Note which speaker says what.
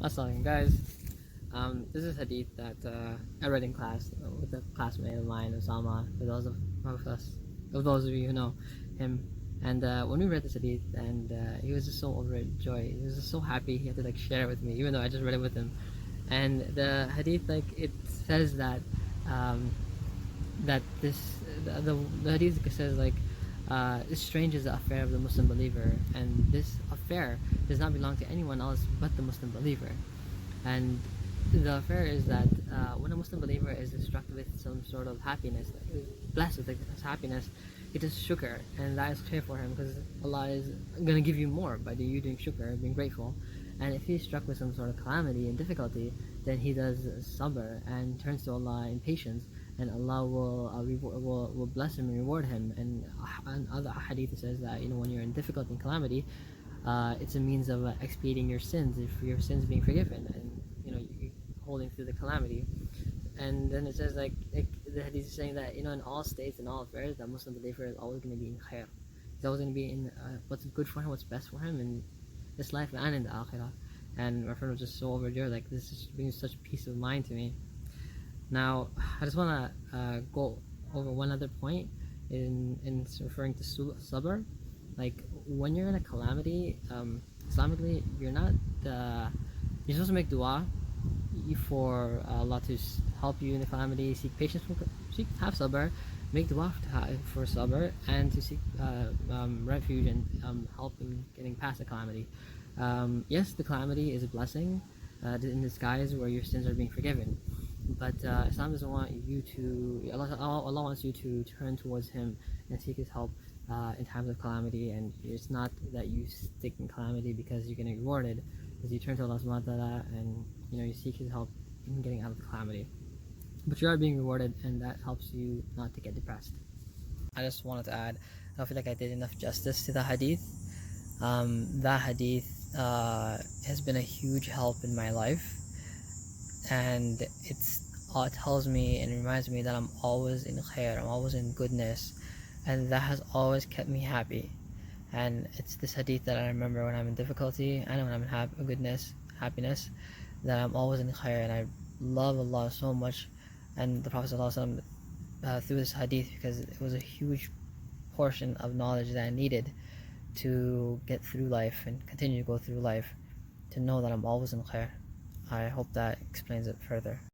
Speaker 1: Assalamualaikum guys. This is Hadith that I read in class with a classmate of mine, Osama, for those of those of you who know him. And when we read this Hadith, and he was just so overjoyed. He was just so happy he had to like share it with me, even though I just read it with him. And the Hadith, like, it says that that this the Hadith says like this strange is the affair of the Muslim believer, and this affair does not belong to anyone else but the Muslim believer. And the affair is that when a Muslim believer is struck with some sort of happiness, like, blessed with this happiness, it is shukar, and that is clear for him because Allah is going to give you more by you doing shukar, being grateful. And if he's struck with some sort of calamity and difficulty, then he does Sabar and turns to Allah in patience, and Allah will bless him and reward him. And other hadith says that when you're in difficulty and calamity, it's a means of expiating your sins, if your sins being forgiven, and you're holding through the calamity. And then it says like the hadith is saying that in all states and all affairs, that Muslim believer is always going to be in khair. He's always going to be in what's good for him, what's best for him in this life and in the akhirah. And my friend was just so overjoyed, like this just brings such peace of mind to me. Now I just want to go over one other point in referring to Sabar. Like when you're in a calamity, Islamically, you're supposed to make dua for Allah to help you in the calamity, seek patience, have sabr, make dua for sabr, and to seek refuge and help in getting past the calamity. Yes, the calamity is a blessing in disguise where your sins are being forgiven, but Islam doesn't want you to. Allah wants you to turn towards Him and seek His help in times of calamity. And it's not that you stick in calamity because you're getting rewarded, because you turn to Allah subhanahu wa ta'ala and you seek His help in getting out of the calamity. But you are being rewarded, and that helps you not to get depressed. I just wanted to add, I don't feel like I did enough justice to the hadith. That hadith has been a huge help in my life, and it tells me and reminds me that I'm always in khair, I'm always in goodness, and that has always kept me happy. And it's this hadith that I remember when I'm in difficulty and when I'm in happiness, that I'm always in khair, and I love Allah so much and the Prophet ﷺ through this hadith, because it was a huge portion of knowledge that I needed to get through life and continue to go through life, to know that I'm always in khair. I hope that explains it further.